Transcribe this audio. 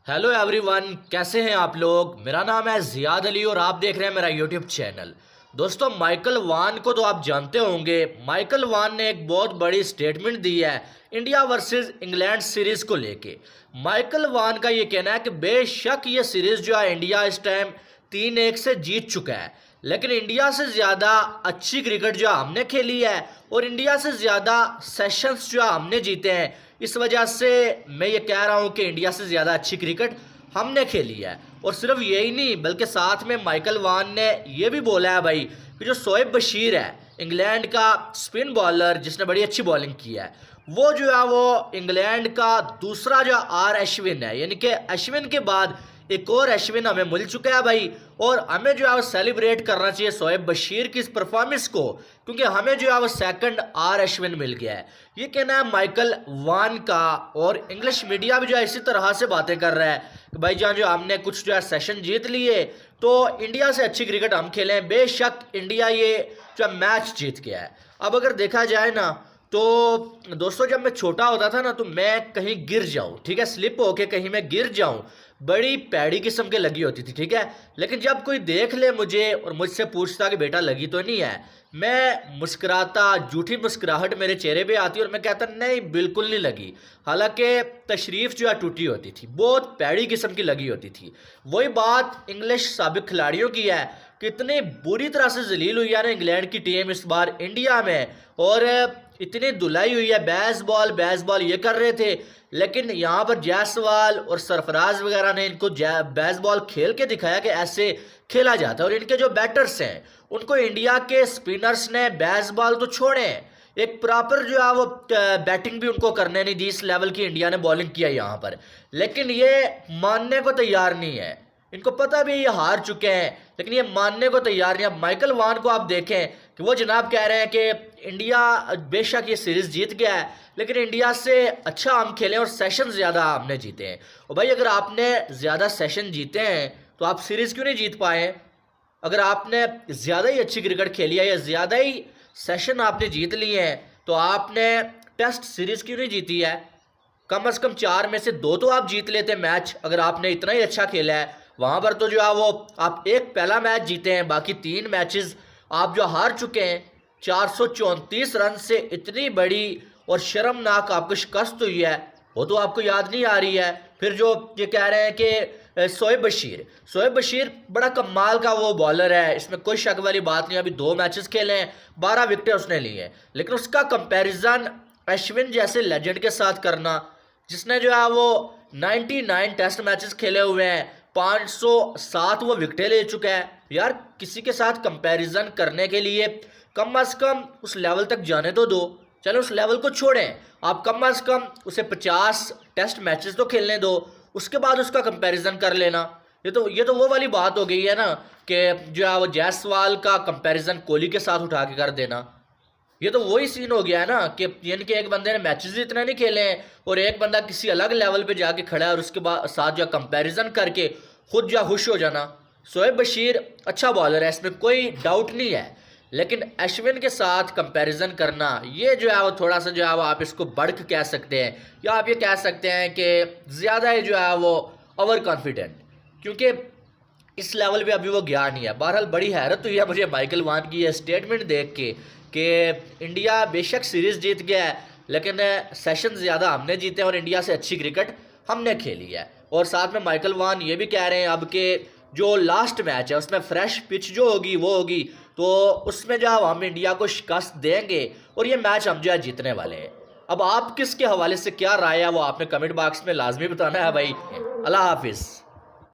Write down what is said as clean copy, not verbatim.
Hello everyone, कैसे हैं आप लोग। मेरा नाम है जियाद अली और आप देख रहे हैं मेरा यूट्यूब चैनल। दोस्तों, माइकल वान को तो आप जानते होंगे। माइकल वान ने एक बहुत बड़ी स्टेटमेंट दी है इंडिया वर्सेस इंग्लैंड सीरीज़ को लेके। माइकल वान का ये कहना है कि बेशक ये सीरीज़ जो है इंडिया इस टाइम 3-1 से जीत चुका है, लेकिन इंडिया से ज़्यादा अच्छी क्रिकेट जो हमने खेली है और इंडिया से ज़्यादा सेशंस जो हमने जीते हैं। इस वजह से मैं ये कह रहा हूँ कि इंडिया से ज़्यादा अच्छी क्रिकेट हमने खेली है। और सिर्फ यही नहीं, बल्कि साथ में माइकल वान ने ये भी बोला है भाई कि जो शोएब बशीर है, इंग्लैंड का स्पिन बॉलर जिसने बड़ी अच्छी बॉलिंग की है, वो जो है वो इंग्लैंड का दूसरा जो आर अश्विन है, यानी कि अश्विन के बाद एक और अश्विन हमें मिल चुका है भाई। और हमें जो है वो सेलिब्रेट करना चाहिए शोएब बशीर की इस परफॉर्मेंस को, क्योंकि हमें जो है वो सेकंड आर अश्विन मिल गया है। ये कहना है माइकल वान का। और इंग्लिश मीडिया भी जो है इसी तरह से बातें कर रहा है कि भाई जान जो हमने कुछ जो है सेशन जीत लिए तो इंडिया से अच्छी क्रिकेट हम खेले हैं। बेशक इंडिया ये जो मैच जीत गया है। अब अगर देखा जाए ना तो दोस्तों, जब मैं छोटा होता था ना तो मैं कहीं गिर जाऊं, ठीक है, स्लिप होके कहीं मैं गिर जाऊं, बड़ी पैड़ी किस्म के लगी होती थी, ठीक है। लेकिन जब कोई देख ले मुझे और मुझसे पूछता कि बेटा लगी तो नहीं है, मैं मुस्कुराता, झूठी मुस्कुराहट मेरे चेहरे पे आती और मैं कहता नहीं बिल्कुल नहीं लगी। हालांकि तशरीफ जो है टूटी होती थी, बहुत पैड़ी किस्म की लगी होती थी। वही बात इंग्लिश साबिक खिलाड़ियों की है, कितनी बुरी तरह से जलील हुई है ना इंग्लैंड की टीम इस बार इंडिया में। और इतनी धुलाई हुई है, बेसबॉल ये कर रहे थे, लेकिन यहाँ पर जायसवाल और सरफराज वगैरह ने इनको बेसबॉल खेल के दिखाया कि ऐसे खेला जाता है। और इनके जो बैटर्स हैं उनको इंडिया के स्पिनर्स ने बेसबॉल तो छोड़े, एक प्रॉपर जो है वो बैटिंग भी उनको करने नहीं दी। इस लेवल की इंडिया ने बॉलिंग किया यहाँ पर, लेकिन ये मानने को तैयार नहीं है। इनको पता भी ये हार चुके हैं, लेकिन ये मानने को तैयार नहीं। अब माइकल वान को आप देखें कि वो जनाब कह रहे हैं कि इंडिया बेशक ये सीरीज़ जीत गया है, लेकिन इंडिया से अच्छा हम खेले और सेशन ज़्यादा हमने जीते हैं। और भाई अगर आपने ज़्यादा सेशन जीते हैं तो आप सीरीज़ क्यों नहीं जीत पाए? अगर आपने ज़्यादा ही अच्छी क्रिकेट खेली है या ज़्यादा ही सेशन आपने जीत लिए हैं तो आपने टेस्ट सीरीज़ क्यों नहीं जीती है? कम से कम 4 में से 2 तो आप जीत लेते मैच, अगर आपने इतना ही अच्छा खेला है। वहाँ पर तो जो है वो आप एक पहला मैच जीते हैं, बाकी 3 मैचेस आप जो हार चुके हैं। 434 रन से इतनी बड़ी और शर्मनाक आपको शिकस्त हुई है, वो तो आपको याद नहीं आ रही है। फिर जो ये कह रहे हैं कि शोएब बशीर बड़ा कमाल का वो बॉलर है, इसमें कोई शक वाली बात नहीं। अभी 2 मैचेस खेले हैं, 12 विकेटें उसने ली हैं, लेकिन उसका कंपैरिजन अश्विन जैसे लेजेंड के साथ करना, जिसने जो है वो 99 टेस्ट मैचेस खेले हुए हैं, 507 वो विकेटें ले चुका है। यार किसी के साथ कंपैरिजन करने के लिए कम से कम उस लेवल तक जाने तो दो। चलो उस लेवल को छोड़ें, आप कम से कम उसे 50 टेस्ट मैचेस तो खेलने दो, उसके बाद उसका कंपैरिजन कर लेना। ये तो वो वाली बात हो गई है ना कि जो है वो जायसवाल का कंपैरिजन कोहली के साथ उठा के कर देना। ये तो वही सीन हो गया है ना कि यानी कि एक बंदे ने मैचेस इतना नहीं खेले हैं और एक बंदा किसी अलग लेवल पे जाके खड़ा है और उसके बाद साथ जो कंपैरिजन करके खुद जो खुश हो जाना। शोएब बशीर अच्छा बॉलर है, इसमें कोई डाउट नहीं है, लेकिन अश्विन के साथ कंपैरिजन करना ये जो है वो थोड़ा सा जो है वो आप इसको बढ़क कह सकते हैं, या आप ये कह सकते हैं कि ज़्यादा ही जो है वो ओवर कॉन्फिडेंट, क्योंकि इस लेवल पे अभी वो गया नहीं है। बहरहाल बड़ी हैरत हुई है मुझे माइकल वान की ये स्टेटमेंट देख के कि इंडिया बेशक सीरीज़ जीत गया है, लेकिन सेशन ज़्यादा हमने जीते हैं और इंडिया से अच्छी क्रिकेट हमने खेली है। और साथ में माइकल वान ये भी कह रहे हैं अब कि जो लास्ट मैच है उसमें फ्रेश पिच जो होगी वो होगी, तो उसमें जो है हम इंडिया को शिकस्त देंगे और ये मैच हम जो है जीतने वाले हैं। अब आप किसके हवाले से क्या राय है वो आपने कमेंट बॉक्स में लाजमी बताना है भाई। अल्लाह हाफिज़।